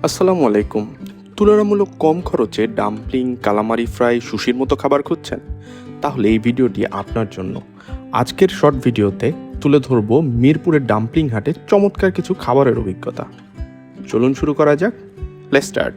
আসসালামু আলাইকুম। তুলনামূলক কম খরচে ডাম্পলিং, কালামারি ফ্রাই, সুশির মতো খাবার খুঁজছেন? তাহলে এই ভিডিওটি আপনার জন্য। আজকের শর্ট ভিডিওতে তুলে ধরব মিরপুরের ডাম্পলিং হাটের চমৎকার কিছু খাবারের অভিজ্ঞতা। চলুন শুরু করা যাক। Let's start.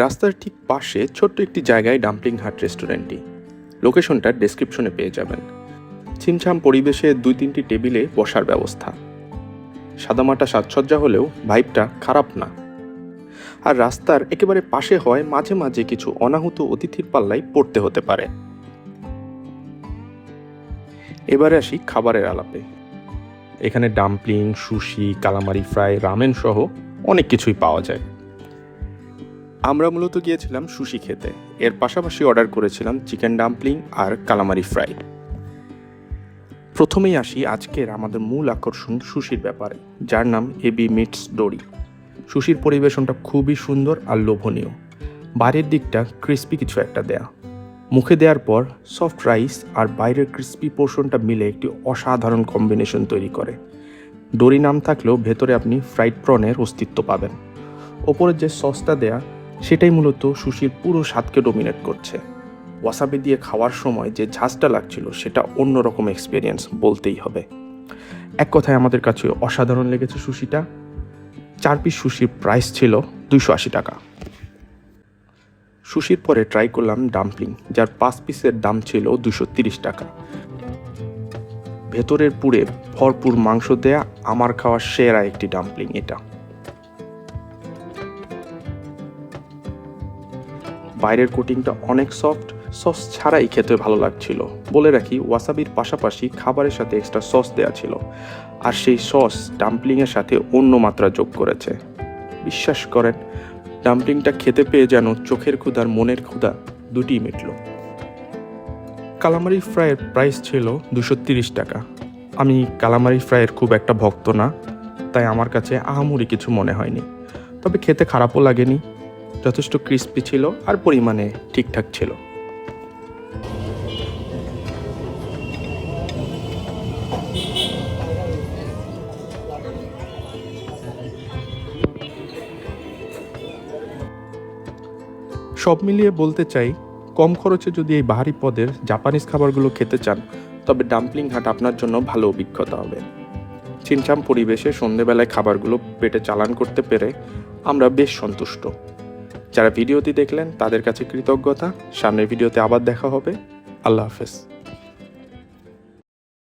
রাস্তার ঠিক পাশে ছোট্ট একটি জায়গায় ডাম্পলিং হাট রেস্টুরেন্টটি। লোকেশনটা ডেসক্রিপশনে পেয়ে যাবেন। ছিমছাম পরিবেশে 2-3টি টেবিলে বসার ব্যবস্থা। সাদামাটা সাজসজ্জা হলেও ভাইবটা খারাপ না। আর রাস্তার একেবারে পাশে হয় মাঝে মাঝে কিছু অনাহুত অতিথির পাল্লায় পড়তে হতে পারে। এবারে আসি খাবারের আলাপে। এখানে dumpling, sushi, calamari fry, ramen সহ অনেক কিছুই পাওয়া যায়। আমরা মূলত গিয়েছিলাম সুশি খেতে। এর পাশাপাশি অর্ডার করেছিলাম চিকেন ডাম্পলিং আর কালামারি ফ্রাই। প্রথমেই আসি আজকের আমাদের মূল আকর্ষণ সুশির ব্যাপারে, যার নাম এবি মিটস ডোরি। সুশির পরিবেশনটা খুবই সুন্দর আর লোভনীয়। বাইরের দিকটা ক্রিস্পি কিছু একটা দেয়া, মুখে দেওয়ার পর সফট রাইস আর বাইরের ক্রিস্পি পোর্শনটা মিলে একটি অসাধারণ কম্বিনেশন তৈরি করে। ডোরি নাম থাকলেও ভেতরে আপনি ফ্রাইড প্রনের অস্তিত্ব পাবেন। ওপরের যে সসটা দেয়া সেটাই মূলত সুশির পুরো স্বাদকে ডোমিনেট করছে। ওয়াসাবি দিয়ে খাওয়ার সময় যে ঝাঁজটা লাগছিল সেটা অন্যরকম এক্সপিরিয়েন্স বলতেই হবে। এক কথায় আমাদের কাছে অসাধারণ লেগেছে সুশিটা। 4 পিস সুশির প্রাইস ছিল 280 টাকা। সুশির পরে ট্রাই করলাম ডাম্পলিং, যার 5 পিসের দাম ছিল 230 টাকা। ভেতরের পুরে ভরপুর মাংস দেয়া আমার খাওয়া সেরা একটি ডাম্পলিং এটা। বাইরের কোটিংটা অনেক সফট, সস ছাড়াই খেতে ভালো লাগছিল। বলে রাখি, ওয়াসাবির পাশাপাশি খাবারের সাথে এক্সট্রা সস দেওয়া ছিল, আর সেই সস ডাম্পলিংয়ের সাথে অন্য মাত্রা যোগ করেছে। বিশ্বাস করেন, ডাম্পলিংটা খেতে পেয়ে যেন চোখের ক্ষুধার মনের ক্ষুধা দুটিই মিটল। কালামারি ফ্রাইয়ের প্রাইস ছিল 230 টাকা। আমি কালামারি ফ্রাইয়ের খুব একটা ভক্ত না, তাই আমার কাছে আহামরি কিছু মনে হয়নি। তবে খেতে খারাপও লাগেনি, যথেষ্ট ক্রিস্পি ছিল আর পরিমাণে ঠিকঠাক ছিল। সব মিলিয়ে বলতে চাই, কম খরচে যদি এই বাহারি পদের জাপানিজ খাবারগুলো খেতে চান, তবে ডাম্পলিং হাট আপনার জন্য ভালো অভিজ্ঞতা হবে। ছিমছাম পরিবেশে সন্ধেবেলায় খাবারগুলো পেটে চালান করতে পেরে আমরা বেশ সন্তুষ্ট। যারা ভিডিওটি দেখলেন তাদের কাছে কৃতজ্ঞতা। সামনের ভিডিওতে আবার দেখা হবে। আল্লাহ হাফেজ।